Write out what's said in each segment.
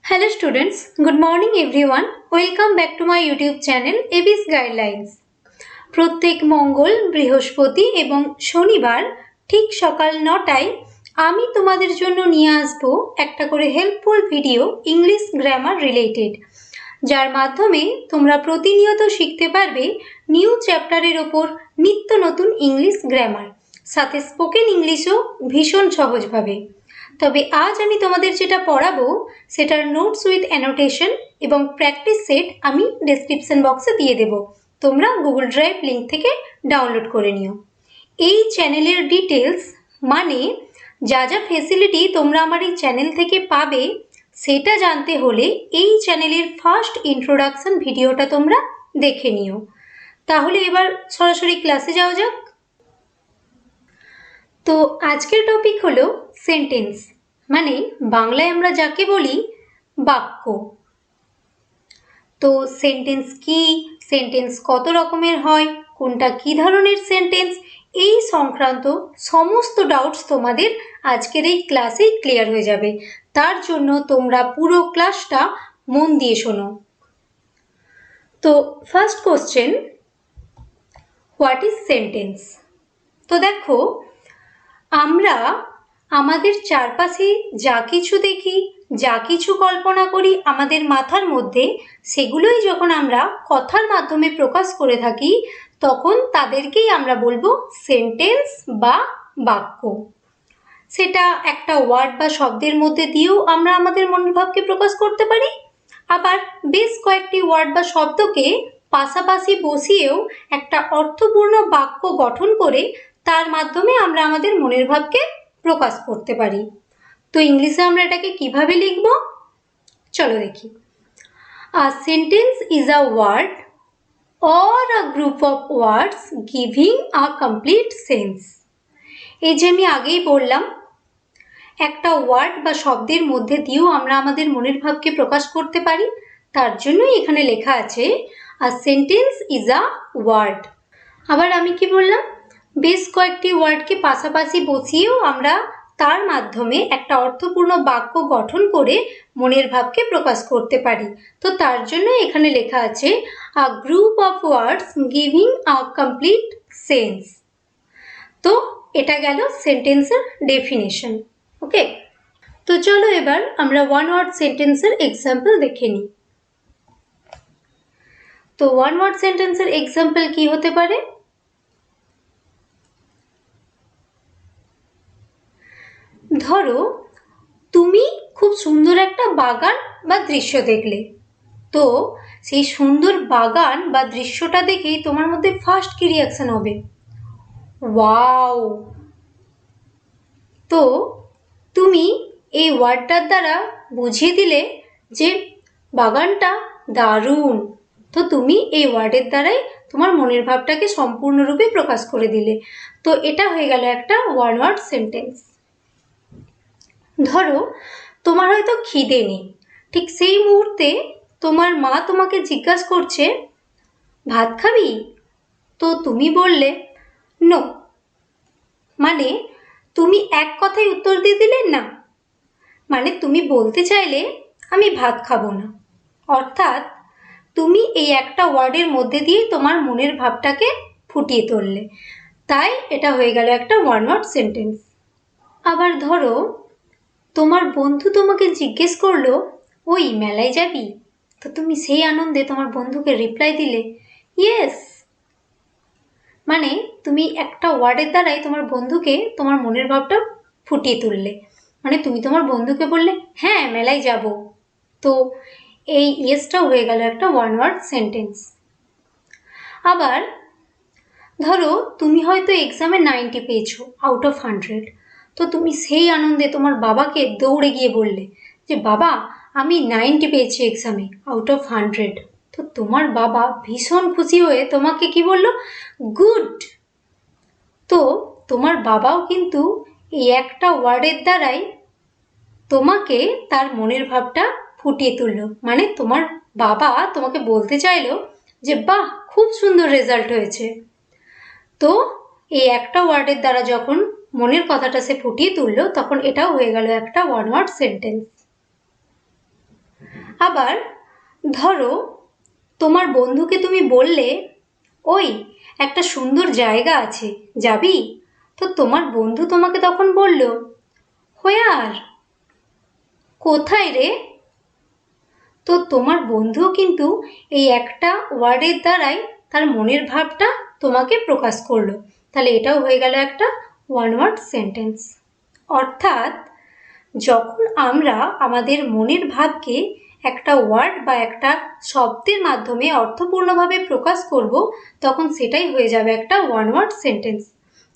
Hello students, good morning everyone. Welcome back to my YouTube channel AB's Guidelines. প্রত্যেক মঙ্গল, বৃহস্পতি এবং শনিবার ঠিক সকাল 9টায় আমি তোমাদের জন্য নিয়ে আসব একটা করে helpful video English grammar related, যার মাধ্যমে তোমরা প্রতিনিয়ত শিখতে পারবে নিউ চ্যাপ্টারের ওপর নিত্য নতুন ইংলিশ গ্রামার, সাথে স্পোকেন ইংলিশও ভীষণ সহজভাবে। তবে আজ আমি তোমাদের যেটা পড়াবো সেটার নোটস উইথ অ্যানোটেশন এবং প্র্যাকটিস সেট আমি ডেসক্রিপশন বক্সে দিয়ে দেব, তোমরা গুগল ড্রাইভ লিঙ্ক থেকে ডাউনলোড করে নিও। এই চ্যানেলের ডিটেলস মানে যা যা ফেসিলিটি তোমরা আমার এই চ্যানেল থেকে পাবে সেটা জানতে হলে এই চ্যানেলের ফার্স্ট ইন্ট্রোডাকশন ভিডিওটা তোমরা দেখে নিও। তাহলে এবার সরাসরি ক্লাসে যাওয়া যাক। তো আজকের টপিক হলো সেন্টেন্স, মানে বাংলায় আমরা যাকে বলি বাক্য। তো সেন্টেন্স কি, সেন্টেন্স কত রকমের হয়, কোনটা কি ধরনের সেন্টেন্স, এই সংক্রান্ত সমস্ত ডাউটস তোমাদের আজকের এই ক্লাসেই ক্লিয়ার হয়ে যাবে। তার জন্য তোমরা পুরো ক্লাসটা মন দিয়ে শোনো। তো first question, what is sentence? তো দেখো, আমরা আমাদের চারপাশে যা কিছু দেখি, যা কিছু কল্পনা করি আমাদের মাথার মধ্যে, সেগুলোই যখন আমরা কথার মাধ্যমে প্রকাশ করে থাকি তখন তাদেরকেই আমরা বলবো সেন্টেন্স বা বাক্য। সেটা একটা ওয়ার্ড বা শব্দের মধ্যে দিয়েও আমরা আমাদের মনের ভাবকে প্রকাশ করতে পারি, আবার বেশ কয়েকটি ওয়ার্ড বা শব্দকে পাশাপাশি বসিয়েও একটা অর্থপূর্ণ বাক্য গঠন করে তার মাধ্যমে আমরা আমাদের মনের ভাবকে প্রকাশ করতে পারি। তো ইংলিশে আমরা এটাকে কিভাবে লিখব চলো দেখি। A sentence is a word or a group of words giving a complete sense. এই যে আমি আগেই বললাম, একটা ওয়ার্ড বা শব্দের মধ্যে দিয়েও আমরা আমাদের মনের ভাবকে প্রকাশ করতে পারি, তার জন্যই এখানে লেখা আছে a sentence is a word. আবার আমি কি বললাম, বেশ কয়েকটি ওয়ার্ডকে পাশাপাশি বসিয়েও আমরা তার মাধ্যমে একটা অর্থপূর্ণ বাক্য গঠন করে মনের ভাবকে প্রকাশ করতে পারি। তো তার জন্য এখানে লেখা আছে a group of words giving a complete sense. তো এটা গেল সেন্টেন্সের ডেফিনেশন। ওকে, তো চলো এবার আমরা ওয়ান ওয়ার্ড সেন্টেন্সের এক্সাম্পল দেখে নিই। তো ওয়ান ওয়ার্ড সেন্টেন্সের এক্সাম্পল কি হতে পারে? ধরো, তুমি খুব সুন্দর একটা বাগান বা দৃশ্য দেখলে, তো সেই সুন্দর বাগান বা দৃশ্যটা দেখেই তোমার মধ্যে ফার্স্ট কি রিয়াকশন হবে? ওয়াও। তো তুমি এই ওয়ার্ডটার দ্বারা বুঝিয়ে দিলে যে বাগানটা দারুণ, তো তুমি এই ওয়ার্ডের দ্বারাই তোমার মনের ভাবটাকে সম্পূর্ণরূপে প্রকাশ করে দিলে। তো এটা হয়ে গেল একটা ওয়ান ওয়ার্ড সেন্টেন্স। ধরো, তোমার হয়তো খিদে নেই, ঠিক সেই মুহূর্তে তোমার মা তোমাকে জিজ্ঞাসা করছে ভাত খাবি, তো তুমি বললে নো, মানে তুমি এক কথায় উত্তর দিয়ে দিলে না, মানে তুমি বলতে চাইলে আমি ভাত খাবো না, অর্থাৎ তুমি এই একটা ওয়ার্ডের মধ্যে দিয়ে তোমার মনের ভাবটাকে ফুটিয়ে তুললে, তাই এটা হয়ে গেল একটা ওয়ান ওয়ার্ড সেন্টেন্স। আবার ধরো, তোমার বন্ধু তোমাকে জিজ্ঞেস করলো ওই মেলায় যাবি, তো তুমি সেই আনন্দে তোমার বন্ধুকে রিপ্লাই দিলে ইয়েস, মানে তুমি একটা ওয়ার্ডের দ্বারাই তোমার বন্ধুকে তোমার মনের ভাবটা ফুটিয়ে তুললে, মানে তুমি তোমার বন্ধুকে বললে হ্যাঁ মেলায় যাব। তো এই ইয়েসটাও হয়ে গেল একটা ওয়ান ওয়ার্ড সেন্টেন্স। আবার ধরো, তুমি হয়তো এক্সামে 90 পেয়েছো আউট অফ 100, তো তুমি সেই আনন্দে তোমার বাবাকে দৌড়ে গিয়ে বললে যে বাবা আমি 90 পেয়েছি এক্সামে আউট অফ 100। তো তোমার বাবা ভীষণ খুশি হয়ে তোমাকে কি বললো? গুড। তো তোমার বাবাও কিন্তু এই একটা ওয়ার্ডের দ্বারাই তোমাকে তার মনের ভাবটা ফুটিয়ে তুললো, মানে তোমার বাবা তোমাকে বলতে চাইলো যে বাহ খুব সুন্দর রেজাল্ট হয়েছে। তো এই একটা ওয়ার্ডের দ্বারা যখন মনের কথাটা সে ফুটিয়ে তুললো তখন এটাও হয়ে গেল একটা ওয়ান ওয়ার্ড সেন্টেন্স। আবার ধরো তোমার বন্ধুকে তুমি বললে, ওই একটা সুন্দর জায়গা আছে, যাবি? তো তোমার বন্ধু তোমাকে তখন বলল, হোয়ার? কোথায় রে? তো তোমার বন্ধুও কিন্তু এই একটা ওয়ার্ডের দ্বারাই তার মনের ভাবটা তোমাকে প্রকাশ করলো। তাহলে এটাও হয়ে গেল একটা ওয়ান ওয়ার্ড সেন্টেন্স। অর্থাৎ যখন আমরা আমাদের মনের ভাবকে একটা ওয়ার্ড বা একটা শব্দের মাধ্যমে অর্থপূর্ণভাবে প্রকাশ করব, তখন সেটাই হয়ে যাবে একটা ওয়ান ওয়ার্ড সেন্টেন্স।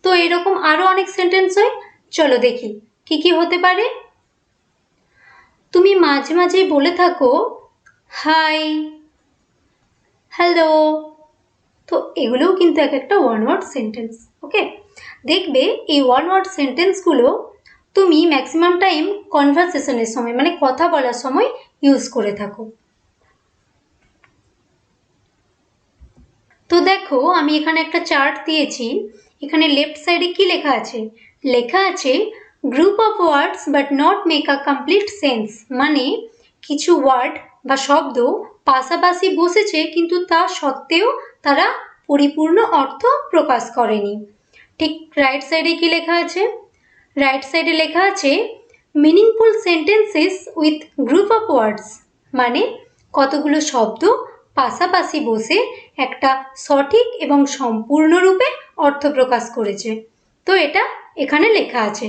তো এরকম আরও অনেক সেন্টেন্স হয়, চলো দেখি কি কি হতে পারে। তুমি মাঝে মাঝেই বলে থাকো হাই, হ্যালো, তো এগুলোও কিন্তু এক একটা ওয়ান ওয়ার্ড সেন্টেন্স। ওকে, দেখবে এই ওয়ান ওয়ার্ড সেন্টেন্সগুলো তুমি ম্যাক্সিমাম টাইম কনভারসেশনের সময় মানে কথা বলার সময় ইউজ করে থাকো। তো দেখো আমি এখানে একটা চার্ট দিয়েছি, এখানে লেফট সাইডে কি লেখা আছে? লেখা আছে group of words but not make a complete sense, মানে কিছু ওয়ার্ড বা শব্দ পাশাপাশি বসেছে কিন্তু তা সত্ত্বেও তারা পরিপূর্ণ অর্থ প্রকাশ করেনি। ঠিক রাইট সাইডে কি লেখা আছে? রাইট সাইডে লেখা আছে meaningful sentences with group of ওয়ার্ডস, মানে কতগুলো শব্দ পাশাপাশি বসে একটা সঠিক এবং সম্পূর্ণরূপে অর্থ প্রকাশ করেছে। তো এটা এখানে লেখা আছে।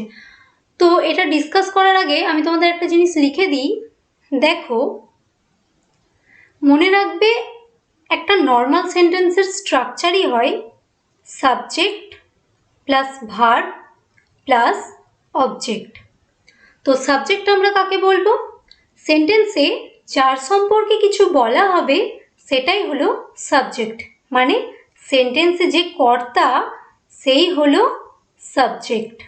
তো এটা ডিসকাস করার আগে আমি তোমাদের একটা জিনিস লিখে দিই। দেখো, মনে রাখবে একটা নর্মাল সেন্টেন্সের স্ট্রাকচারই হয় subject plus verb plus object. তো সাবজেক্ট আমরা কাকে বলবো? সেন্টেন্সে যার সম্পর্কে কিছু বলা হবে সেটাই হলো সাবজেক্ট, মানে সেন্টেন্সে যে কর্তা সেই হলো সাবজেক্ট।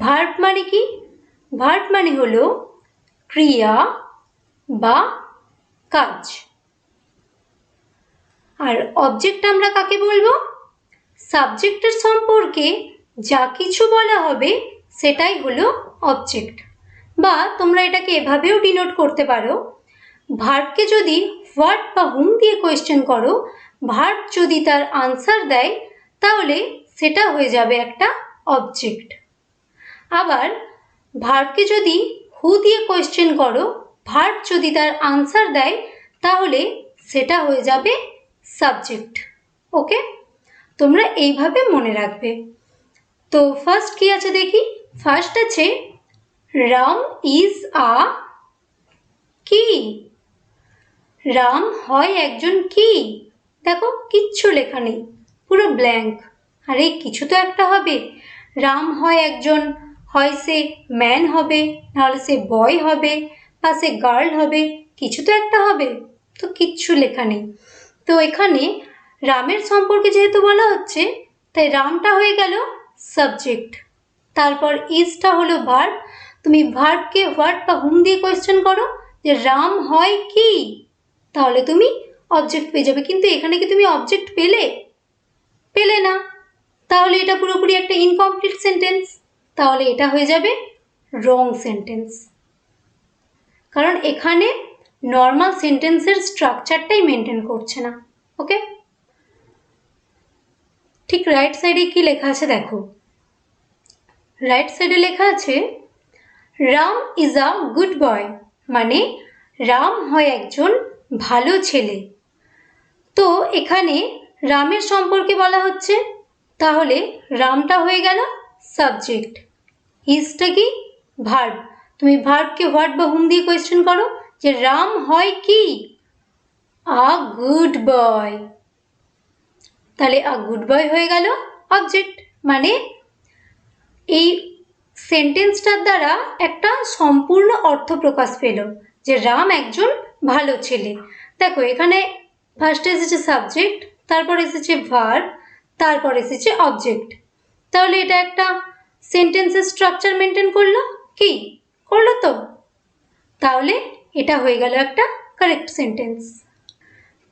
ভার্ব মানে কি? ভার্ব মানে হলো ক্রিয়া বা কাজ। আর অবজেক্ট আমরা কাকে বলবো? সাবজেক্টের সম্পর্কে যা কিছু বলা হবে সেটাই হলো অবজেক্ট। বা তোমরা এটাকে এভাবেও ডিনোট করতে পারো, ভার্বকে যদি হোয়াট বা হুম দিয়ে কোয়েশ্চেন করো, ভার্ব যদি তার আনসার দেয় তাহলে সেটা হয়ে যাবে একটা অবজেক্ট। আবার ভার্বকে যদি হু দিয়ে কোয়েশ্চেন করো, ভার্ব যদি তার আনসার দেয় তাহলে সেটা হয়ে যাবে সাবজেক্ট। ওকে, তোমরা এইভাবে মনে রাখবে। তো ফার্স্ট কি আছে দেখি। ফার্স্ট আছে রাম ইজ আ কি? রাম হয় একজন কি? দেখো কিচ্ছু লেখা নেই, পুরো ব্ল্যাঙ্ক। আরে কিছু তো একটা হবে। রাম হয় একজন, হয় সে ম্যান হবে, নাহলে সে বয় হবে, বা সে গার্ল হবে, কিছু তো একটা হবে। তো কিচ্ছু লেখা নেই। তো এখানে রামের সম্পর্কে যেহেতু বলা হচ্ছে তাই রামটা হয়ে গেল সাবজেক্ট, তারপর ইজটা হলো ভার্ব। তুমি ভার্বকে হোয়াট বা হুম দিয়ে কোয়েশ্চেন করো যে রাম হয় কি, তাহলে তুমি অবজেক্ট পেয়ে যাবে। কিন্তু এখানে কি তুমি অবজেক্ট পেলে না, তাহলে এটা পুরোপুরি একটা ইনকমপ্লিট সেন্টেন্স। তাহলে এটা হয়ে যাবে রং সেন্টেন্স, কারণ এখানে নর্মাল সেন্টেন্সের স্ট্রাকচারটাই মেনটেন করছে না। ওকে, ঠিক রাইট সাইডে কি লেখা আছে দেখো। রাইট সাইডে লেখা আছে Ram is a good boy, মানে রাম হয় একজন ভালো ছেলে। তো এখানে রামের সম্পর্কে বলা হচ্ছে, তাহলে রামটা হয়ে গেল সাবজেক্ট, ইজটা কি ভার্ব। তুমি ভার্বকে হোয়াট বা হুম দিয়ে কোয়েশ্চেন করো যে রাম হয় কি, আ গুড বয়, তাহলে আ গুড বয় হয়ে গেল অবজেক্ট। মানে এই সেন্টেন্সটার দ্বারা একটা সম্পূর্ণ অর্থ প্রকাশ পেল যে রাম একজন ভালো ছেলে। দেখো এখানে ফার্স্টে এসেছে সাবজেক্ট, তারপর এসেছে ভার্ব, তারপর এসেছে অবজেক্ট। তাহলে এটা একটা সেন্টেন্সের স্ট্রাকচার মেনটেন করলো, কি করলো? তো তাহলে এটা হয়ে গেল একটা কারেক্ট সেন্টেন্স।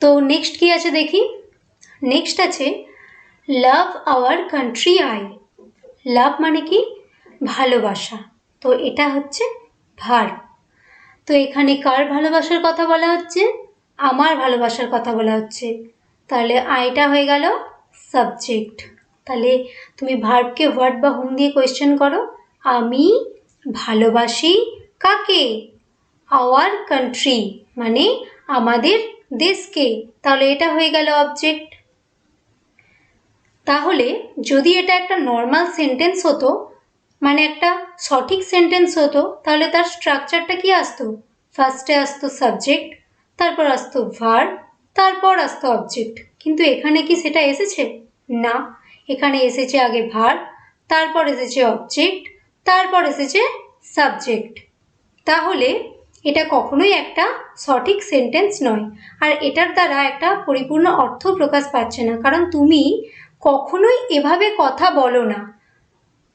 তো নেক্সট কি আছে দেখি। নেক্সট আছে লাভ আওয়ার কান্ট্রি আই। লাভ মানে কি? ভালোবাসা। তো এটা হচ্ছে ভার্ব। তো এখানে কার ভালোবাসার কথা বলা হচ্ছে? আমার ভালোবাসার কথা বলা হচ্ছে। তাহলে আইটা হয়ে গেল সাবজেক্ট। তাহলে তুমি ভার্বকে হোয়াট বা হুম দিয়ে কোয়েশ্চেন করো। আমি ভালোবাসি কাকে? আওয়ার কান্ট্রি, মানে আমাদের দেশকে। তাহলে এটা হয়ে গেল অবজেক্ট। তাহলে যদি এটা একটা নর্মাল সেন্টেন্স হতো, মানে একটা সঠিক সেন্টেন্স হতো, তাহলে তার স্ট্রাকচারটা কি আসতো? ফার্স্টে আসতো সাবজেক্ট, তারপর আসতো ভার্ব, তারপর আসতো অবজেক্ট। কিন্তু এখানে কি সেটা এসেছে? না, এখানে এসেছে আগে ভার্ব, তারপর এসেছে অবজেক্ট, তারপর এসেছে সাবজেক্ট। তাহলে এটা কখনোই একটা সঠিক সেন্টেন্স নয়, আর এটার দ্বারা একটা পরিপূর্ণ অর্থ প্রকাশ পাচ্ছে না। কারণ তুমি কখনোই এভাবে কথা বলো না,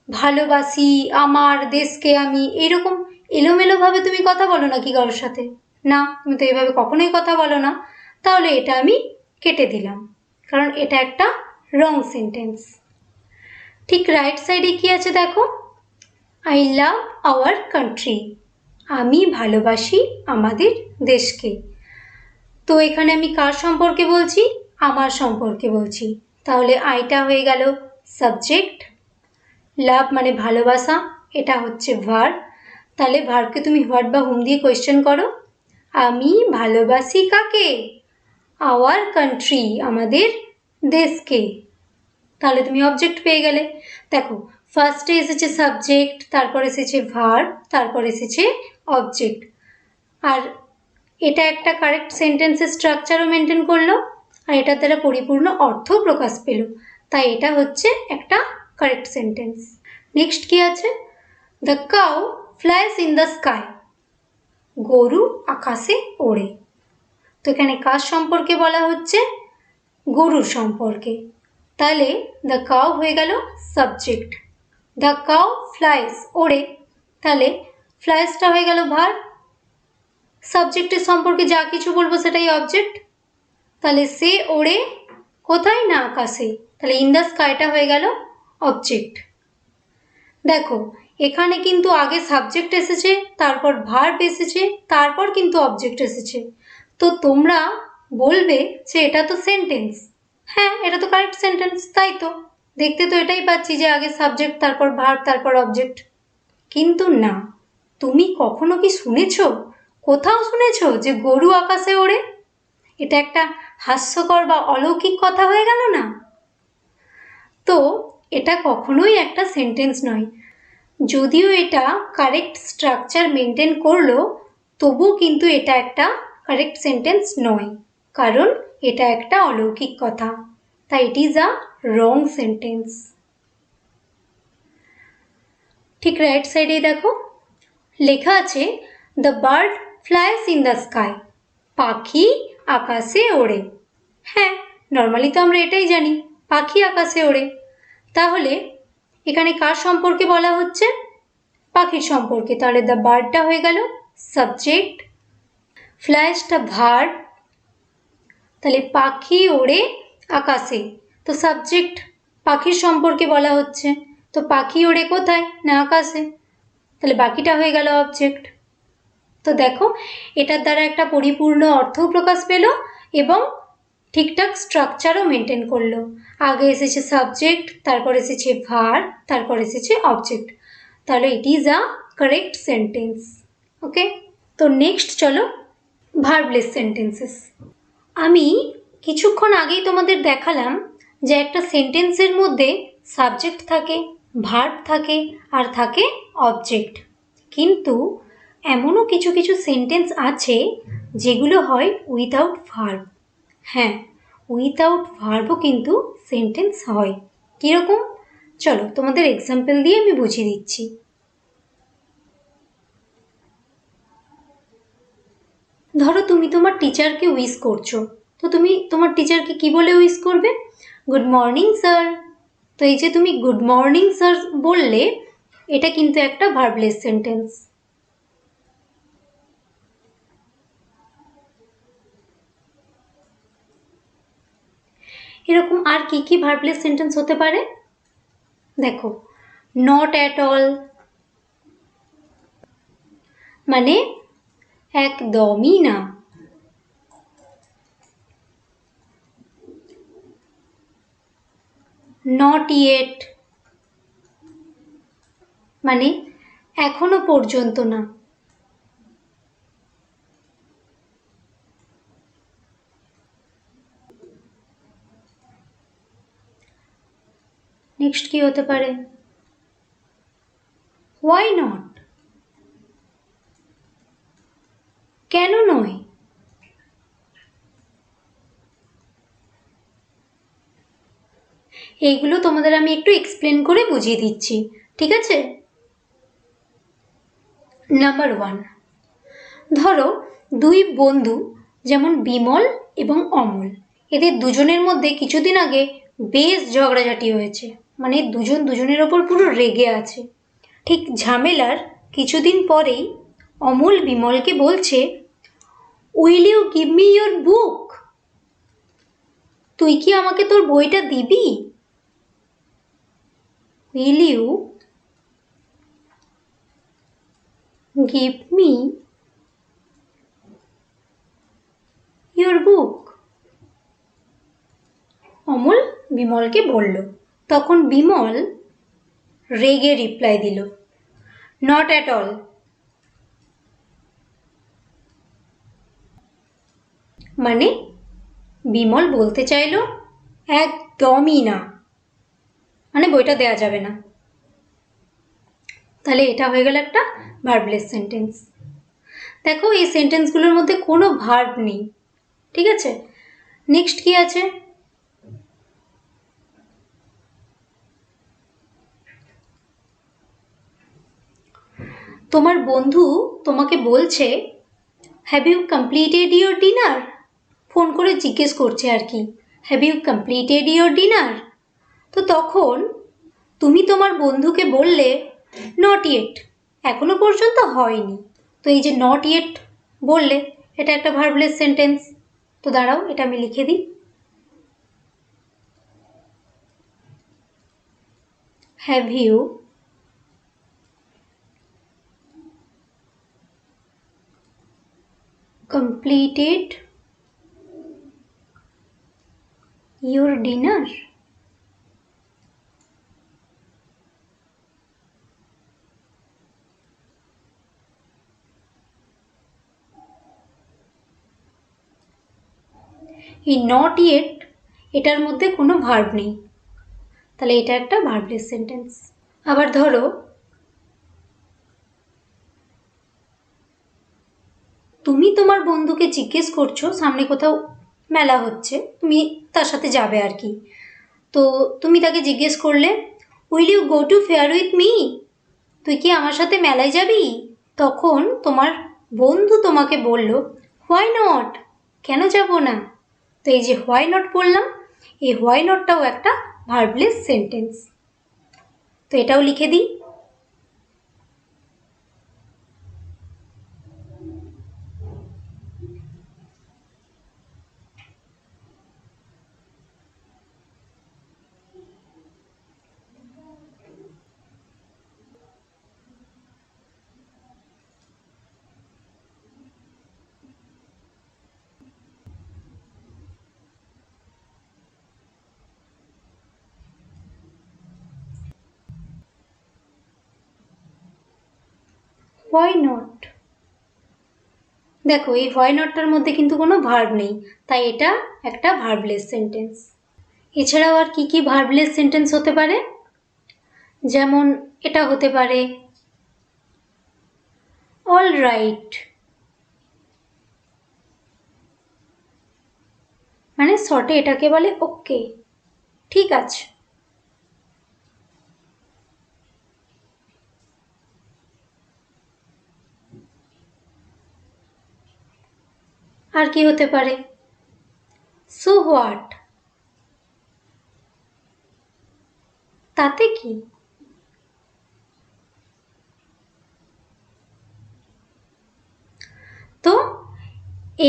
ভালোবাসি, আমার দেশকে আমি, এরকম এলোমেলোভাবে তুমি কথা বলো না কি কারোর সাথে? না, তুমি তো এভাবে কখনোই কথা বলো না। তাহলে এটা আমি কেটে দিলাম, কারণ এটা একটা রং সেন্টেন্স। ঠিক রাইট সাইডে কি আছে দেখো, আই লাভ আওয়ার কান্ট্রি, আমি ভালোবাসি আমাদের দেশকে। তো এখানে আমি কার সম্পর্কে বলছি? আমার সম্পর্কে বলছি। তাহলে আইটা হয়ে গেল সাবজেক্ট, লাভ মানে ভালোবাসা, এটা হচ্ছে ভার্ব। তাহলে ভার্বকে তুমি হোয়াট বা হুম দিয়ে কোয়েশ্চেন করো। আমি ভালোবাসি কাকে? আওয়ার কান্ট্রি, আমাদের দেশকে। তাহলে তুমি অবজেক্ট পেয়ে গেলে। দেখো, ফার্স্টে এসেছে সাবজেক্ট, তারপর এসেছে ভার্ব, তারপর এসেছে অবজেক্ট। আর এটা একটা কারেক্ট সেন্টেন্সের স্ট্রাকচারও মেনটেন করলো, আর এটার দ্বারা পরিপূর্ণ অর্থ প্রকাশ পেল। তাই এটা হচ্ছে একটা কারেক্ট সেন্টেন্স। নেক্সট কি আছে? The cow flies in the sky, গরু আকাশে ওড়ে। তো এখানে কার সম্পর্কে বলা হচ্ছে? গরুর সম্পর্কে। তাহলে দ্য কাউ হয়ে গেল সাবজেক্ট, দ্য কাউ ফ্লাইস ওড়ে, তাহলে ফ্লাইসটা হয়ে গেল ভার্ব, সাবজেক্টের সম্পর্কে যা কিছু বলবো সেটাই অবজেক্ট। তাহলে সে ওড়ে কোথায়? না আকাশে। তাহলে ইন দ্য স্কাইটা হয়ে গেল অবজেক্ট। দেখো, এখানে কিন্তু আগে সাবজেক্ট এসেছে, তারপর ভার্ব এসেছে, তারপর কিন্তু অবজেক্ট এসেছে। তো তোমরা বলবে যে এটা তো সেন্টেন্স। হ্যাঁ, এটা তো কারেক্ট সেন্টেন্স, তাই তো দেখতে তো এটাই পাচ্ছি যে আগে সাবজেক্ট, তারপর ভার্ব, তারপর অবজেক্ট। কিন্তু না, তুমি কখনো কি শুনেছো, কোথাও শুনেছো যে গরু আকাশে ওড়ে? এটা একটা হাস্যকর বা অলৌকিক কথা হয়ে গেল না? তো এটা কখনোই একটা সেন্টেন্স নয়। যদিও এটা কারেক্ট স্ট্রাকচার মেনটেন করলো, তবুও কিন্তু এটা একটা কারেক্ট সেন্টেন্স নয়, কারণ এটা একটা অলৌকিক কথা। তাই ইট ইজ আ রং সেন্টেন্স। ঠিক রাইট সাইডে দেখো লেখা আছে the bird flies in the sky, পাখি আকাশে ওড়ে। হ্যাঁ, নর্মালি তো আমরা এটাই জানি, পাখি আকাশে ওড়ে। তাহলে এখানে কার সম্পর্কে বলা হচ্ছে? পাখির সম্পর্কে। তাহলে দ্য বার্ডটা হয়ে গেল সাবজেক্ট, ফ্লাইসটা ভার্ব, তাহলে পাখি ওড়ে আকাশে। তো সাবজেক্ট, পাখির সম্পর্কে বলা হচ্ছে, তো পাখি ওড়ে কোথায়? না আকাশে। তাহলে বাকিটা হয়ে গেল অবজেক্ট। তো দেখো, এটার দ্বারা একটা পরিপূর্ণ অর্থও প্রকাশ পেল এবং ঠিকঠাক স্ট্রাকচারও মেনটেন করলো। আগে এসেছে সাবজেক্ট, তারপর এসেছে ভার্ব, তারপর এসেছে অবজেক্ট। তাহলে it is a correct sentence. Okay, তো নেক্সট চলো ভার্বলেস সেন্টেন্সেস। আমি কিছুক্ষণ আগেই তোমাদের দেখালাম যে একটা সেন্টেন্সের মধ্যে সাবজেক্ট থাকে, ভার্ব থাকে, আর থাকে অবজেক্ট। কিন্তু এমনও কিছু কিছু সেন্টেন্স আছে যেগুলো হয় উইথাউট ভার্ব। হ্যাঁ, উইথাউট ভার্বও কিন্তু সেন্টেন্স হয়। কীরকম? চলো তোমাদের এক্সাম্পল দিয়ে আমি বুঝিয়ে দিচ্ছি। ধরো তুমি তোমার টিচারকে উইশ করছো, তো তুমি তোমার টিচারকে কি বলে উইশ করবে? Good morning sir. তো এই যে তুমি গুড মর্নিং স্যার বললে, এটা কিন্তু একটা ভার্বলেস সেন্টেন্স। এরকম আর কি কি ভার্বলেস সেন্টেন্স হতে পারে? দেখো, নট অ্যাট অল, মানে একদমই না। নট ইয়েট মানে এখনো পর্যন্ত না। নেক্সট কি হতে পারে? হোয়াই নট, কেন নয়? এইগুলো তোমাদের আমি একটু এক্সপ্লেন করে বুঝিয়ে দিচ্ছি, ঠিক আছে? নাম্বার 1, ধরো দুই বন্ধু যেমন বিমল এবং অমল, এদের দুজনের মধ্যে কিছুদিন আগে বেশ ঝগড়াঝাটি হয়েছে, মানে দুজন দুজনের ওপর পুরো রেগে আছে। ঠিক ঝামেলার কিছুদিন পরেই অমল বিমলকে বলছে, will you give me your book? তুই কি আমাকে তোর বইটা দিবি? Will you give me your book? Amal বিমলকে বলল। তখন বিমল রেগে রিপ্লাই দিল, নট অ্যাট অল। মানে বিমল বলতে চাইল একদমই না, মানে বইটা দেয়া যাবে না। তাহলে এটা হয়ে গেল একটা ভার্বলেস সেন্টেন্স। দেখো এই সেন্টেন্সগুলোর মধ্যে কোনো ভার্ব নেই, ঠিক আছে? নেক্সট কি আছে? তোমার বন্ধু তোমাকে বলছে, have you completed your dinner? Phone করে জিজ্ঞেস করছে আর কি, have you completed your dinner? তো তখন তুমি তোমার বন্ধুকে বললে, নট ইয়েট, এখনো পর্যন্ত হয়নি। তো এই যে নট ইয়েট বললে, এটা একটা ভার্বলেস সেন্টেন্স। তো দাঁড়াও, এটা আমি লিখে দিই। Have you completed your dinner? এই নট ইয়েট এটার মধ্যে কোনো ভার্ব নেই, তাহলে এটা একটা ভার্বলেস সেন্টেন্স। আবার ধরো তুমি তোমার বন্ধুকে জিজ্ঞেস করছো, সামনে কোথাও মেলা হচ্ছে, তুমি তার সাথে যাবে আর কি। তো তুমি তাকে জিজ্ঞেস করলে, will you go to fair with me? তুই কি আমার সাথে মেলায় যাবি? তখন তোমার বন্ধু তোমাকে বলল, হোয়াই নট, কেন যাব না? তো এই যে হোয়াই নট বললাম, এই হোয়াই নটটাও একটা ভার্বলেস সেন্টেন্স। তো এটাও লিখে দিই। হোয়াই নট, দেখো এই হোয়াই নটটার মধ্যে কিন্তু কোনো ভার্ব নেই, তাই এটা একটা ভার্বলেস সেন্টেন্স। এছাড়াও আর কি কি ভার্বলেস সেন্টেন্স হতে পারে? যেমন এটা হতে পারে অল রাইট, মানে শর্টে এটাকে বলে ওকে, ঠিক আছে। আর কি হতে পারে? সো হোয়াট, তাতে কি? তো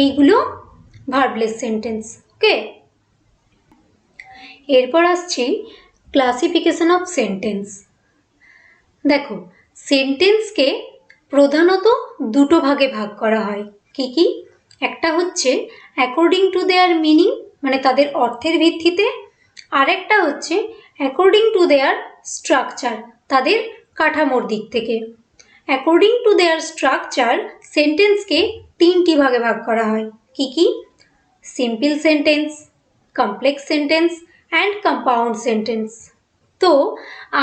এইগুলো ভার্বলেস সেন্টেন্স, ওকে। এরপর আসছি ক্লাসিফিকেশন অফ সেন্টেন্স। দেখো সেন্টেন্সকে প্রধানত দুটো ভাগে ভাগ করা হয়। কি কি? একটা হচ্ছে অ্যাকর্ডিং টু দেয়ার মিনিং, মানে তাদের অর্থের ভিত্তিতে। আরেকটা হচ্ছে অ্যাকর্ডিং টু দেয়ার স্ট্রাকচার, তাদের কাঠামোর দিক থেকে। অ্যাকর্ডিং টু দেয়ার স্ট্রাকচার সেন্টেন্সকে তিনটি ভাগে ভাগ করা হয়। কি কি? Simple sentence, complex sentence and compound sentence. তো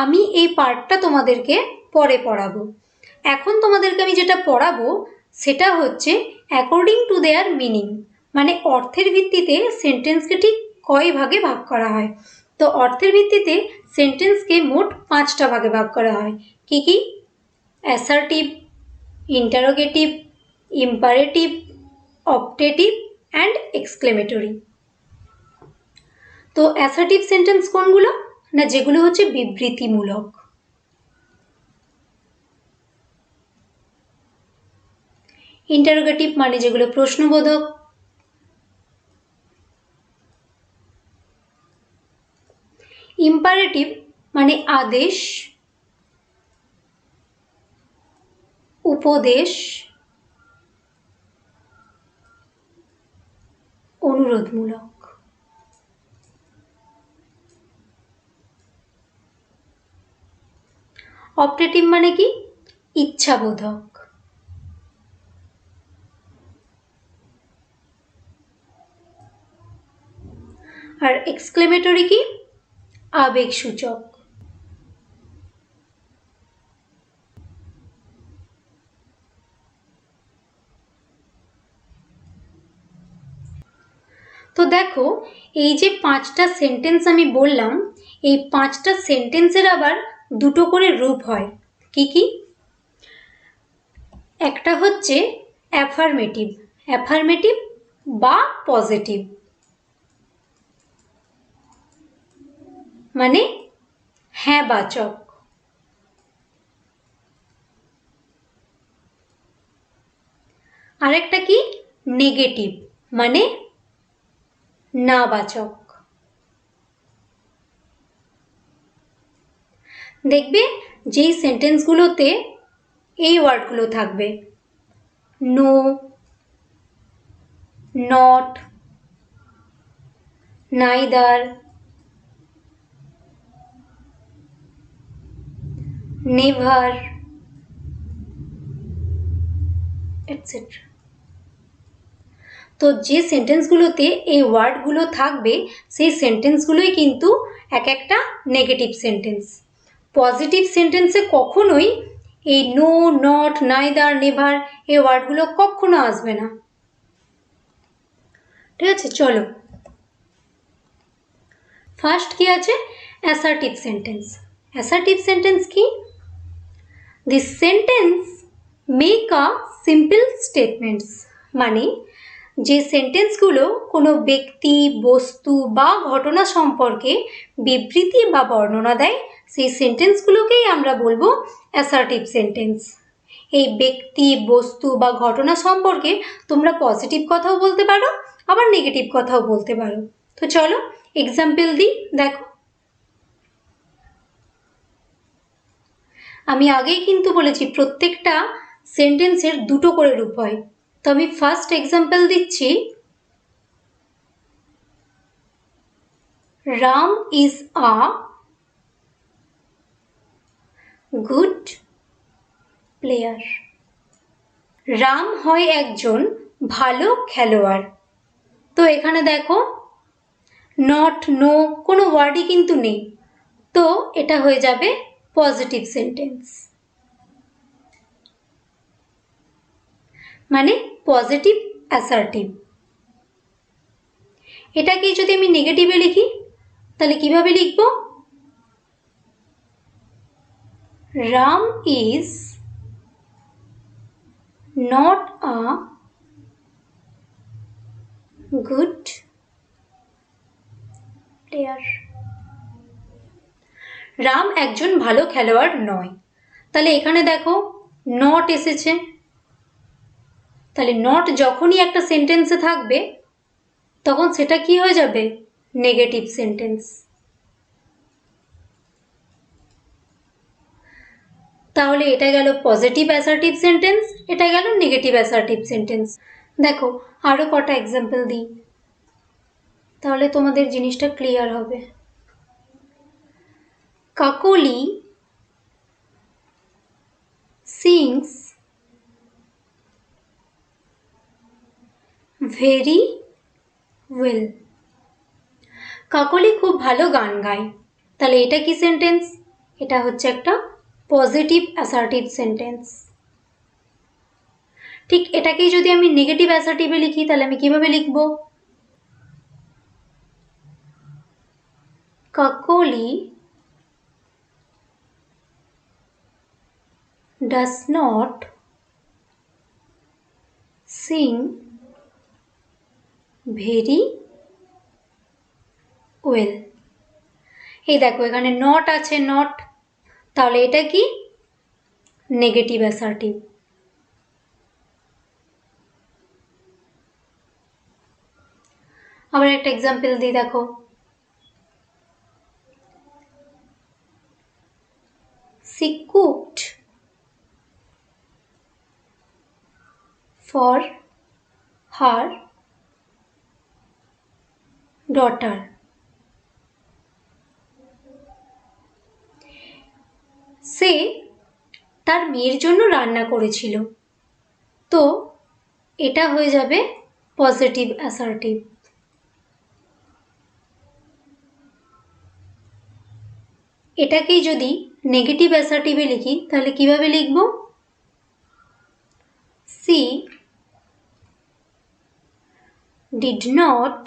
আমি এই পার্টটা তোমাদেরকে পরে পড়াবো। এখন তোমাদেরকে আমি যেটা পড়াবো সেটা হচ্ছে অ্যাকর্ডিং টু দেয়ার মিনিং, মানে অর্থের ভিত্তিতে সেন্টেন্সকে ঠিক কয় ভাগে ভাগ করা হয়। তো অর্থের ভিত্তিতে সেন্টেন্সকে মোট 5টা ভাগে ভাগ করা হয়। কি কি? Assertive, interrogative, imperative, optative and exclamatory. তো অ্যাসার্টিভ সেন্টেন্স কোনগুলো? না, যেগুলো হচ্ছে বিবৃতিমূলক। ইন্টারোগেটিভ মানে যেগুলো প্রশ্নবোধক। ইম্পারেটিভ মানে আদেশ, উপদেশ, অনুরোধমূলক। অপটেটিভ মানে কি? ইচ্ছাবোধক। আর এক্সক্লেমেটরি কি? আবেগসূচক। তো দেখো, এই যে 5টা সেন্টেন্স আমি বললাম, এই 5টা সেন্টেন্সের আবার দুটো করে রূপ হয়। কি কি? একটা হচ্ছে অ্যাফার্মেটিভ, অ্যাফার্মেটিভ বা পজিটিভ, মানে হ্যাঁ বাচক। আরেকটা কি? নেগেটিভ, মানে না বাচক। দেখবে যেই সেন্টেন্সগুলোতে এই ওয়ার্ডগুলো থাকবে, no, not, neither, never, etcetera. তো যে সেন্টেন্সগুলোতে এই ওয়ার্ডগুলো থাকবে সেই সেন্টেন্সগুলোই কিন্তু এক একটা নেগেটিভ সেন্টেন্স। পজিটিভ সেন্টেন্সে কখনোই এই নো, নট, নাইদার, নেভার এই ওয়ার্ডগুলো কখনো আসবে না। ঠিক আছে, চলো ফার্স্ট কি আছে? Assertive sentence. অ্যাসার্টিভ সেন্টেন্স কি? This sentence make a simple statements, মানে যে সেন্টেন্সগুলো কোনো ব্যক্তি, বস্তু বা ঘটনা সম্পর্কে বিবৃতি বা বর্ণনা দেয় সেই সেন্টেন্সগুলোকেই আমরা বলবো অ্যাসার্টিভ সেন্টেন্স। এই ব্যক্তি, বস্তু বা ঘটনা সম্পর্কে তোমরা পজিটিভ কথাও বলতে পারো, আবার নেগেটিভ কথাও বলতে পারো। তো চলো এক্সাম্পল দিই, দেখো। আমি আগেই কিন্তু বলেছি প্রত্যেকটা সেন্টেন্সের দুটো করে রূপ হয়। তো আমি ফার্স্ট এক্সাম্পল দিচ্ছি, Ram is a good player. Ram হয় একজন ভালো খেলোয়াড়। তো এখানে দেখো নট, নো কোনো ওয়ার্ডই কিন্তু নেই, তো এটা হয়ে যাবে পজিটিভ সেন্টেন্স, মানে পজিটিভ অ্যাসার্টিভ। এটাকেই যদি আমি নেগেটিভে লিখি তাহলে কিভাবে লিখব? Ram is not a good player. Ram একজন ভালো খেলোয়াড় নয়। তাহলে এখানে দেখো নট এসেছে, তাহলে নট যখনই একটা সেন্টেন্সে থাকবে তখন সেটা কি হয়ে যাবে? Negative sentence. তাহলে এটা গেল পজিটিভ অ্যাসার্টিভ সেন্টেন্স, এটা গেল নেগেটিভ অ্যাসার্টিভ সেন্টেন্স। দেখো আরও কটা এক্সাম্পল দিই, তাহলে তোমাদের জিনিসটা ক্লিয়ার হবে। কাকলি sings very well. কাকলি খুব ভালো গান গায়। তাহলে এটা কি সেন্টেন্স? এটা হচ্ছে একটা পজিটিভ অ্যাসার্টিভ সেন্টেন্স। ঠিক এটাকেই যদি আমি নেগেটিভ অ্যাসার্টিভে লিখি তাহলে আমি কিভাবে লিখব? কাকলি does not sing very well. এই দেখো এখানে নট আছে, নট, তাহলে এটা কি? Negative assertive. আবার একটা এক্সাম্পল দিই, দেখো she cooked for her daughter. সে তার মেয়ের জন্য রান্না করেছিল। তো এটা হয়ে যাবে পজিটিভ অ্যাসার্টিভ। এটাকেই যদি নেগেটিভ অ্যাসার্টিভে লিখি তাহলে কিভাবে লিখব? she did not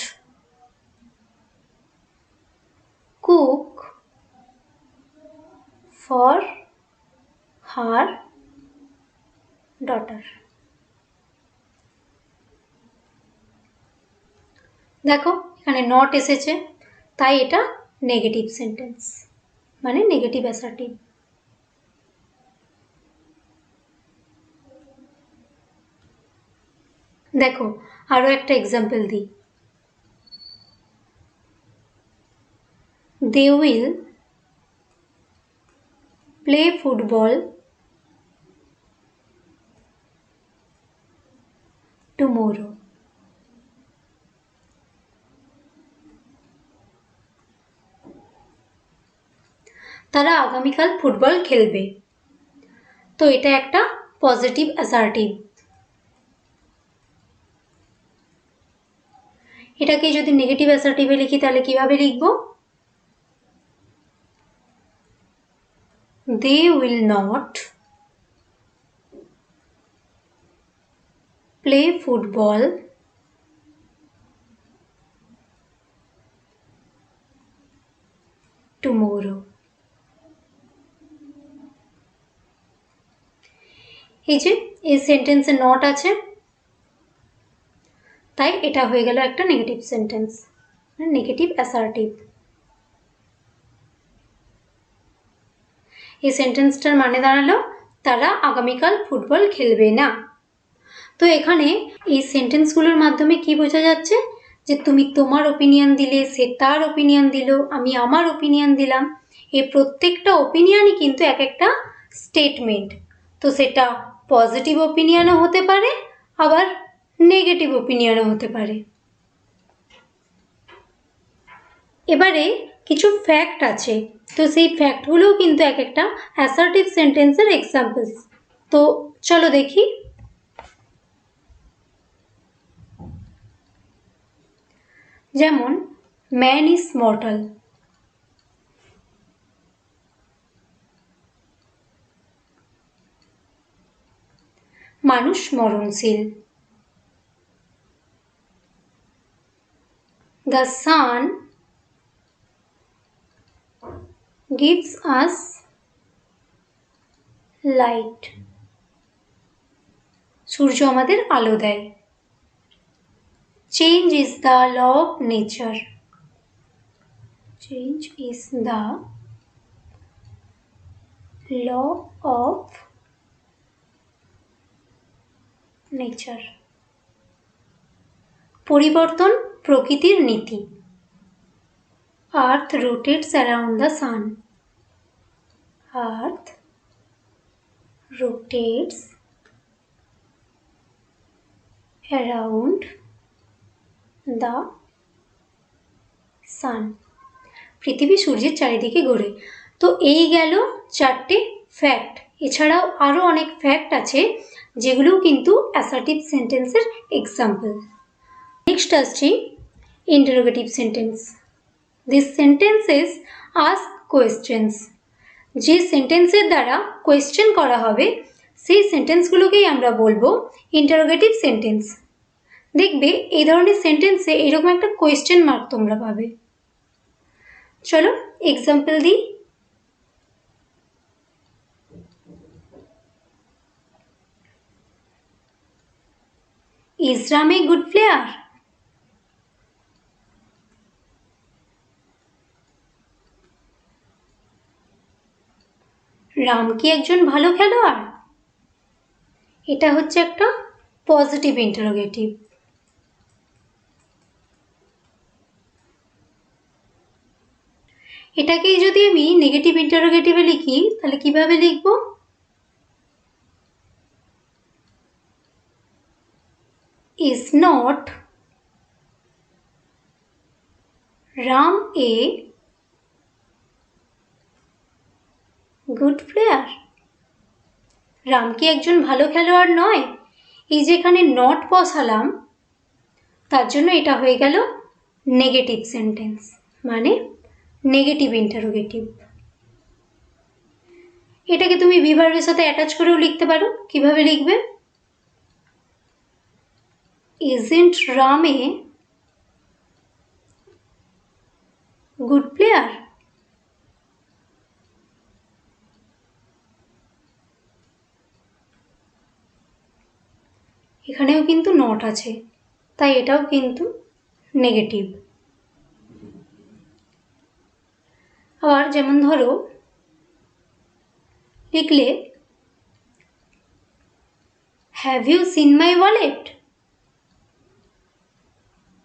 cook for her daughter. দেখো এখানে নট এসেছে, তাই এটা নেগেটিভ সেন্টেন্স, মানে নেগেটিভ অ্যাসার্টিভ। দেখো আরো একটা এক্সাম্পল দিই। They will play football tomorrow. তারা আগামীকাল ফুটবল খেলবে। তো এটা একটা পজিটিভ অ্যাসার্টিভ। এটাকে যদি নেগেটিভ অ্যাসার্টিভে লিখি তাহলে কিভাবে লিখব? They will not play football tomorrow. এই যে এই সেন্টেন্সে নট আছে, তাই এটা হয়ে গেল একটা নেগেটিভ সেন্টেন্স, নেগেটিভ অ্যাসার্টিভ। এই সেন্টেন্সটার মানে দাঁড়ালো তারা আগামীকাল ফুটবল খেলবে না। তো এখানে এই সেন্টেন্সগুলোর মাধ্যমে কি বোঝা যাচ্ছে? যে তুমি তোমার ওপিনিয়ন দিলে, সে তার ওপিনিয়ন দিল, আমি আমার ওপিনিয়ন দিলাম। এই প্রত্যেকটা ওপিনিয়নই কিন্তু এক একটা স্টেটমেন্ট। তো সেটা পজিটিভ ওপিনিয়নও হতে পারে, আবার নেগেটিভ ওপিনিয়নও হতে পারে। এবারে কিছু ফ্যাক্ট আছে, তো সেই ফ্যাক্টগুলোও কিন্তু এক একটা অ্যাসার্টিভ সেন্টেন্সের এক্সাম্পলস। তো চলো দেখি। যেমন ম্যান ইজ মর্টাল, মানুষ মরণশীল। The sun gives us light, সূর্য আমাদের আলো দেয়। Change is the law of nature, change is the law of nature, পরিবর্তন প্রকৃতির নীতি। Earth rotates around the sun, Earth rotates around the sun. পৃথিবী সূর্যের চারিদিকে ঘোরে। তো এই গেল চারটে ফ্যাক্ট। এছাড়াও আরও অনেক ফ্যাক্ট আছে যেগুলোও কিন্তু অ্যাসার্টিভ সেন্টেন্সের এক্সাম্পল। নেক্সট আসছি interrogative sentence. This sentences ask questions. যে সেন্টেন্সের দ্বারা কোয়েশ্চেন করা হবে সেই সেন্টেন্সগুলোকেই আমরা বলবো ইন্টারোগেটিভ সেন্টেন্স। দেখবে এই ধরনের সেন্টেন্সে এরকম একটা কোয়েশ্চেন মার্ক তোমরা পাবে। চলো এক্সাম্পল দিই। Is Ram a good player? Ram কি একজন ভালো খেলোয়াড়? এটা হচ্ছে একটা পজিটিভ ইন্টারোগেটিভ। এটাকেই যদি আমি নেগেটিভ ইন্টারোগেটিভে লিখি তাহলে কিভাবে লিখব? Is not Ram a good player? Ram কি একজন ভালো খেলোয়াড় নয়? এই যে এখানে নট বসালাম তার জন্য এটা হয়ে গেল নেগেটিভ সেন্টেন্স, মানে নেগেটিভ ইন্টারোগেটিভ। এটাকে তুমি বি ভার্বের সাথে অ্যাটাচ করেও লিখতে পারো। কিভাবে লিখবে? Isn't Ram a good player? এখানেও কিন্তু নট আছে, তাই এটাও কিন্তু নেগেটিভ। আবার যেমন ধরো লিখলে have you seen my wallet?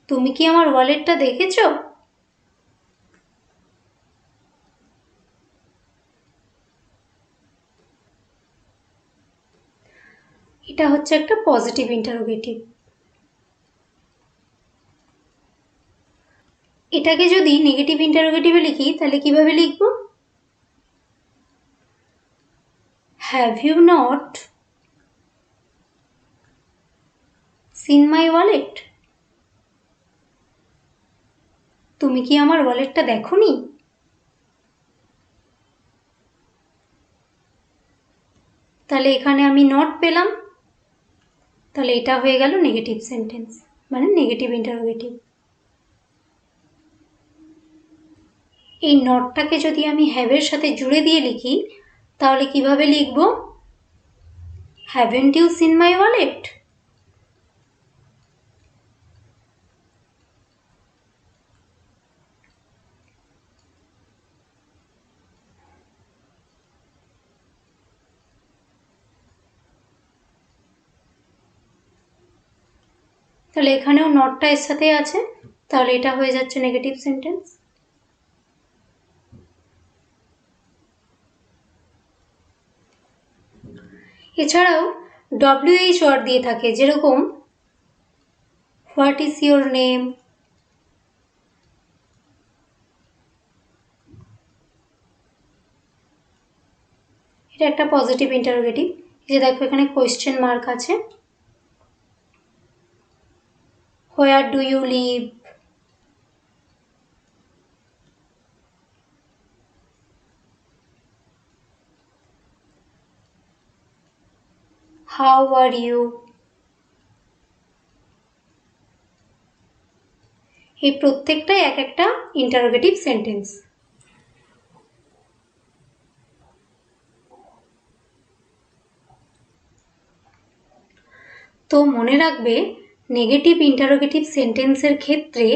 তুমি কি আমার ওয়ালেটটা দেখেছ? এটা হচ্ছে একটা পজিটিভ ইন্টারোগেটিভ। এটাকে যদি নেগেটিভ ইন্টারোগেটিভে লিখি তাহলে কিভাবে লিখব? Have you not seen my wallet? তুমি কি আমার ওয়ালেটটা দেখোনি? তাহলে এখানে আমি নট পেলাম, তাহলে এটা হয়ে গেল নেগেটিভ সেন্টেন্স, মানে নেগেটিভ ইন্টারোগেটিভ। এই নটটাকে যদি আমি হ্যাভের সাথে জুড়ে দিয়ে লিখি তাহলে কিভাবে লিখব? Haven't you seen my wallet? তাহলে এখানেও নটটা এর সাথে আছে, তাহলে এটা হয়ে যাচ্ছে নেগেটিভ সেন্টেন্স। এছাড়াও WH ওয়ার্ড দিয়ে থাকে, যেরকম হোয়াট ইজ ইউর নেম? এটা একটা পজিটিভ ইন্টারোগেটিভ। যে দেখো এখানে কোয়েশ্চেন মার্ক আছে। Where do you live? How are you? এই প্রত্যেকটাই এক একটা ইন্টারোগেটিভ সেন্টেন্স। তো মনে রাখবে নেগেটিভ ইন্টারোগেটিভ সেন্টেন্সের ক্ষেত্রে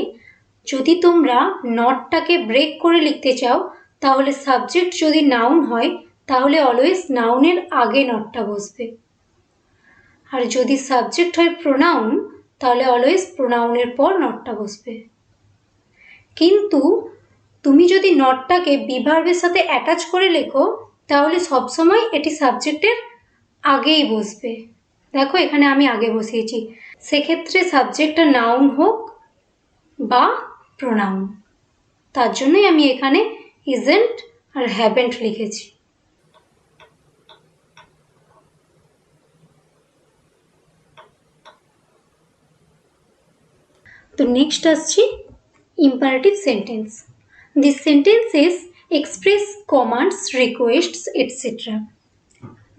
যদি তোমরা নটটাকে ব্রেক করে লিখতে চাও তাহলে সাবজেক্ট যদি নাউন হয় তাহলে অলওয়েজ নাউনের আগে নটটা বসবে, আর যদি সাবজেক্ট হয় প্রোনাউন তাহলে অলওয়েজ প্রোনাউনের পর নটটা বসবে। কিন্তু তুমি যদি নটটাকে বি ভার্বের সাথে অ্যাটাচ করে লেখো তাহলে সবসময় এটি সাবজেক্টের আগেই বসবে। দেখো এখানে আমি আগে বসিয়েছি, সেক্ষেত্রে সাবজেক্টটা নাউন হোক বা প্রোনাউন, তার জন্যই আমি এখানে ইজেন্ট আর হ্যাভেন্ট লিখেছি। তো নেক্সট আসছি imperative sentence. This sentences express commands, রিকোয়েস্টস etcetera.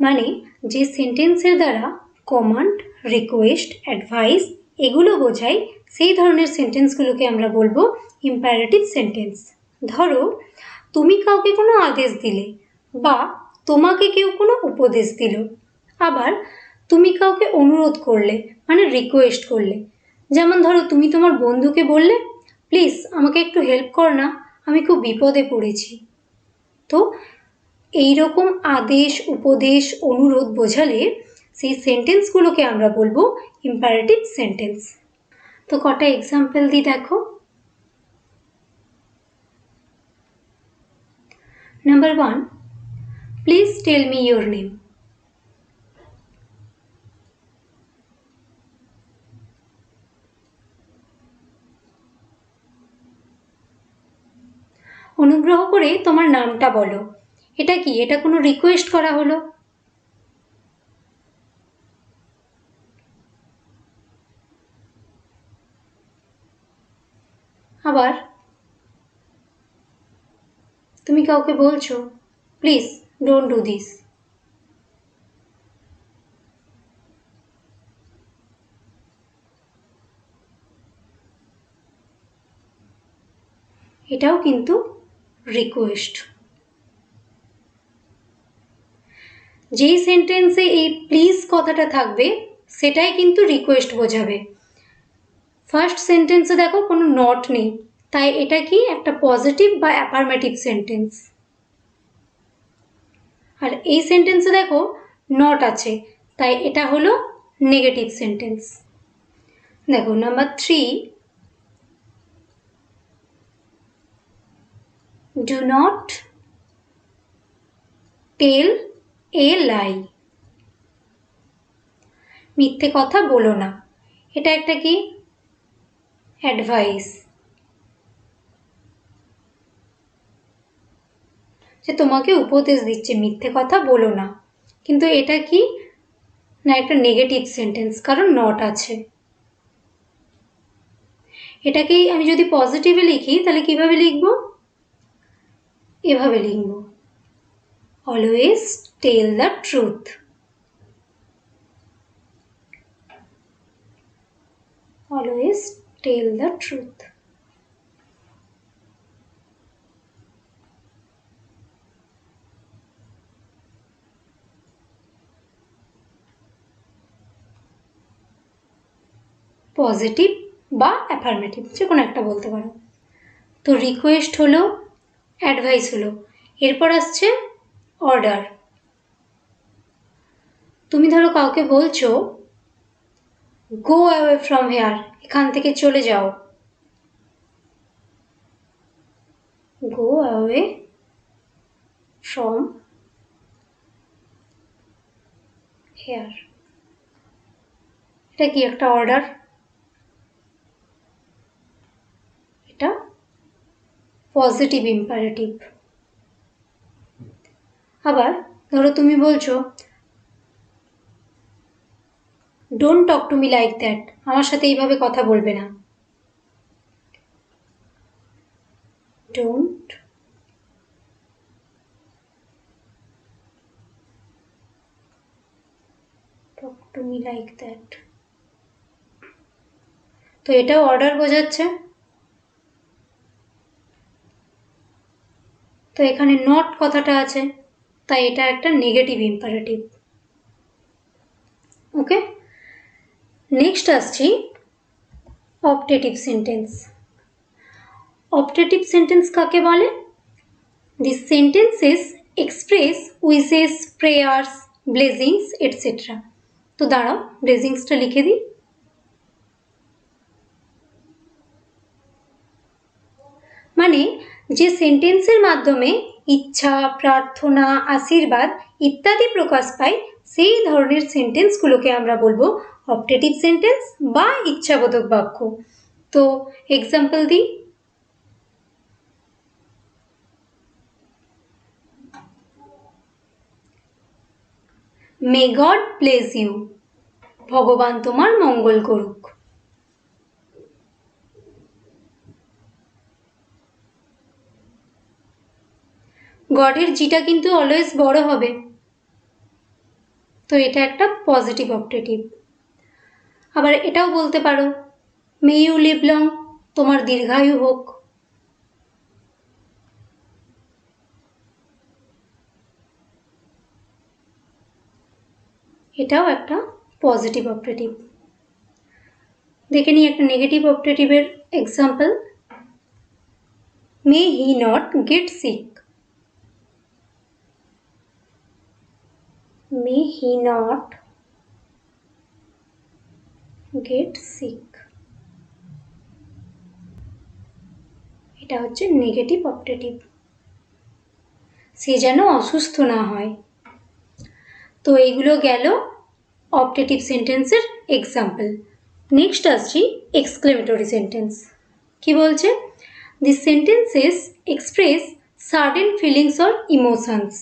মানে যে সেন্টেন্সের দ্বারা কমান্ড, রিকোয়েস্ট, অ্যাডভাইস এগুলো বোঝায়, সেই ধরনের সেন্টেন্সগুলোকে আমরা বলবো ইম্পারেটিভ সেন্টেন্স। ধরো তুমি কাউকে কোনো আদেশ দিলে, বা তোমাকে কেউ কোনো উপদেশ দিল, আবার তুমি কাউকে অনুরোধ করলে মানে রিকোয়েস্ট করলে। যেমন ধরো তুমি তোমার বন্ধুকে বললে, প্লিজ আমাকে একটু হেল্প কর না, আমি খুব বিপদে পড়েছি। তো এই রকম আদেশ, উপদেশ, অনুরোধ বোঝালে সেই সেন্টেন্সগুলোকে আমরা বলবো ইম্পারেটিভ সেন্টেন্স। তো কটা এক্সাম্পল দিই দেখো। Number 1, please tell me your name. অনুগ্রহ করে তোমার নামটা বলো। এটা কি? এটা কোনো রিকোয়েস্ট করা হলো। আবার তুমি কাউকে বলছো, প্লিজ ডোন্ট ডু দিস। এটাও কিন্তু রিকোয়েস্ট। যেই সেন্টেন্সে এই প্লিজ কথাটা থাকবে সেটাই কিন্তু রিকোয়েস্ট বোঝাবে। ফার্স্ট সেন্টেন্সে দেখো কোনো নট নেই, তাই এটা কি একটা পজিটিভ বা অ্যাফার্মেটিভ সেন্টেন্স। আর এই সেন্টেন্সে দেখো নট আছে, তাই এটা হলো নেগেটিভ সেন্টেন্স। দেখো নাম্বার 3, ডু নট টেল এ লাই। মিথ্যে কথা বলো না। এটা একটা কি? অ্যাডভাইস, যে তোমাকে উপদেশ দিচ্ছে মিথ্যে কথা বলো না। কিন্তু এটা কি না, একটা নেগেটিভ সেন্টেন্স, কারণ নট আছে। এটাকেই আমি যদি পজিটিভে লিখি তাহলে কিভাবে লিখব? এভাবে লিখব, always tell the truth. Always tell the truth. Positive বা অ্যাফার্মেটিভ যে কোনো একটা বলতে পারো। তো রিকোয়েস্ট হলো, অ্যাডভাইস হলো, এরপর আসছে অর্ডার। তুমি ধরো কাউকে বলছো, গো অ্যাওয়ে ফ্রম হেয়ার, এখান থেকে চলে যাও। গো অ্যাওয়ে ফ্রম হেয়ার, এটা কি একটা অর্ডার। এটা পজিটিভ ইম্পারেটিভ। আবার ধরো তুমি বলছো, don't talk to me like that, আমার সাথে এইভাবে কথা বলবে না। Don't talk to me like that. তো এটাও অর্ডার বোঝাচ্ছে। তো এখানে নট কথাটা আছে, তাই এটা একটা নেগেটিভ ইম্পারেটিভ। ওকে, নেক্সট আসছি অপটেটিভ সেন্টেন্স। অপটেটিভ সেন্টেন্স কাকে বলে? This sentences express wishes, prayers, blessings etcetera. তো দাঁড়াও ব্লেসিংসটা লিখে দিই। মানে যে সেন্টেন্সের মাধ্যমে ইচ্ছা, প্রার্থনা, আশীর্বাদ ইত্যাদি প্রকাশ পায় সেই ধরনের সেন্টেন্সগুলোকে আমরা বলবো অপটেটিভ সেন্টেন্স বা ইচ্ছাবোধক বাক্য। তো এক্সাম্পল দিই। মে গড ব্লেস ইউ, ভগবান তোমার মঙ্গল করুক। গডের জিটা কিন্তু অলওয়েজ বড় হবে, তো এটা একটা পজিটিভ অপটেটিভ। আবার এটাও বলতে পারো মে ইউ লিভ লং, তোমার দীর্ঘায়ু হোক। এটাও একটা পজিটিভ অপটেটিভ। দেখে নিই একটা নেগেটিভ অপটেটিভের example. May he not get sick, may he not get sick, এটা হচ্ছে নেগেটিভ অপটেটিভ, সে যেন অসুস্থ না হয়। তো এইগুলো গেল অপটেটিভ সেন্টেন্সের এক্সাম্পল। নেক্সট আসছি এক্সক্লেমেটরি সেন্টেন্স। কি বলছে? This sentences express certain feelings or emotions.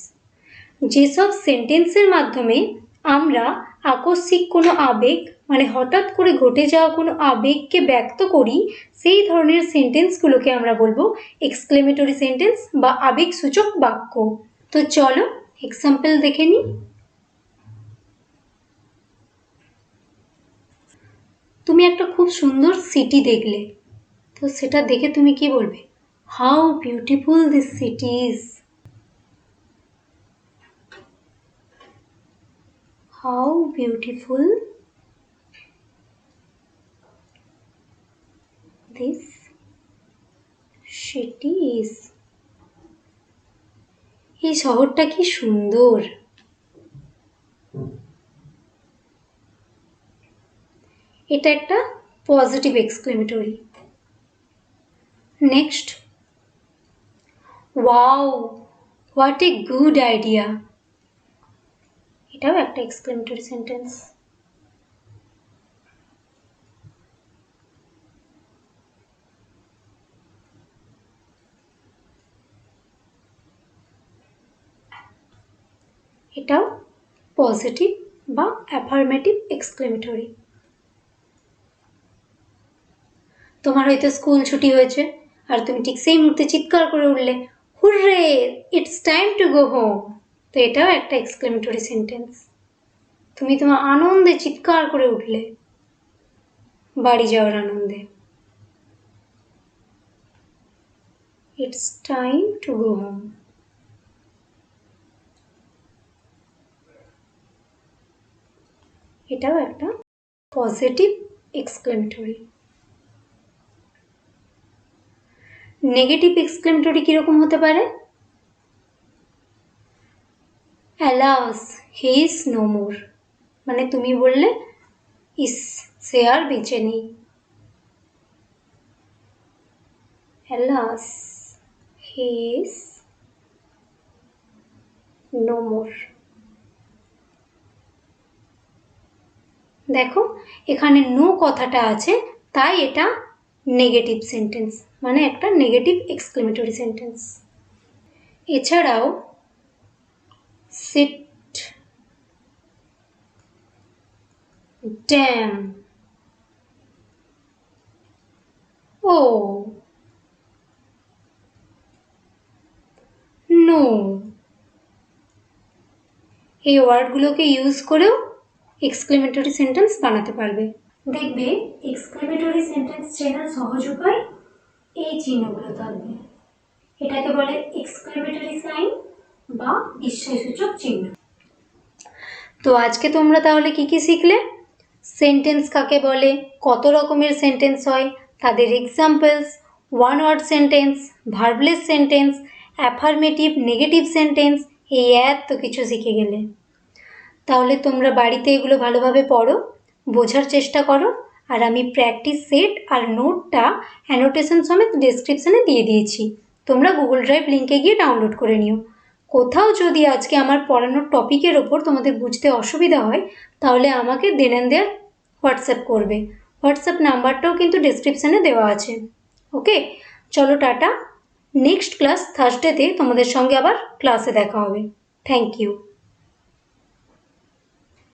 যেসব সেন্টেন্সের মাধ্যমে আমরা আকস্মিক কোনো আবেগ, মানে হঠাৎ করে ঘটে যাওয়া কোনো আবেগকে ব্যক্ত করি, সেই ধরনের সেন্টেন্সগুলোকে আমরা বলবো এক্সক্লেমেটরি সেন্টেন্স বা আবেগসূচক বাক্য। তো চলো এক্সাম্পল দেখে নিই। তুমি একটা খুব সুন্দর সিটি দেখলে, তো সেটা দেখে তুমি কি বলবে? How beautiful this city is, how beautiful this city is, এই শহরটা কি সুন্দর। এটা একটা positive exclamatory. Next, wow what a good idea, এটাও একটা এক্সক্লেমেটরি সেন্টেন্স। এটাও পজিটিভ বা অ্যাফার্মেটিভ এক্সক্লেমেটরি। তোমার হয়তো স্কুল ছুটি হয়েছে আর তুমি ঠিক সেই মুহূর্তে চিৎকার করে উঠলে, hurray it's time to go home, তো এটাও একটা এক্সক্লেমেটরি সেন্টেন্স। তুমি তোমার আনন্দে চিৎকার করে উঠলে বাড়ি যাওয়ার আনন্দে, it's time to go home. এটাও একটা পজিটিভ এক্সক্লেমেটরি। নেগেটিভ এক্সক্লেমেটরি কিরকম হতে পারে? Alas he is no more, মানে তুমি বললে ইস সে আর বেঁচে নেই। Alas he is no more. দেখো এখানে নো কথাটা আছে, তাই এটা নেগেটিভ সেন্টেন্স, মানে একটা নেগেটিভ এক্সক্লেমেটরি সেন্টেন্স। এছাড়াও সিট, ড্যাম, ও, নো, এই ওয়ার্ডগুলোকে ইউজ করেও এক্সক্লেমেটরি সেন্টেন্স বানাতে পারবে। দেখবে এক্সক্লেমেটরি সেন্টেন্স চেনার সহজ উপায় এই চিহ্নগুলো থাকবে, এটাকে বলে এক্সক্লেমেটরি সাইন বা বিস্ময়সূচক চিহ্ন। তো আজকে তোমরা তাহলে কি কি শিখলে? সেন্টেন্স কাকে বলে, কত রকমের সেন্টেন্স হয়, তাদের examples, one word sentence, verbless sentence, affirmative negative sentence, এই এত কিছু শিখে গেলে। তাহলে তোমরা বাড়িতে এগুলো ভালোভাবে পড়ো, বোঝার চেষ্টা করো, আর আমি প্র্যাকটিস সেট আর নোটটা অ্যানোটেশন সমেত ডেসক্রিপশানে দিয়ে দিয়েছি, তোমরা গুগল ড্রাইভ লিঙ্কে গিয়ে ডাউনলোড করে নিও। কোথাও যদি আজকে আমার পড়ানোর টপিকের ওপর তোমাদের বুঝতে অসুবিধা হয় তাহলে আমাকে দেন অ্যান্ড দেয়ার হোয়াটসঅ্যাপ করবে। হোয়াটসঅ্যাপ নাম্বারটাও কিন্তু ডেসক্রিপশানে দেওয়া আছে। ওকে, চলো টাটা। নেক্সট ক্লাস থার্সডেতে তোমাদের সঙ্গে আবার ক্লাসে দেখা হবে। Thank you.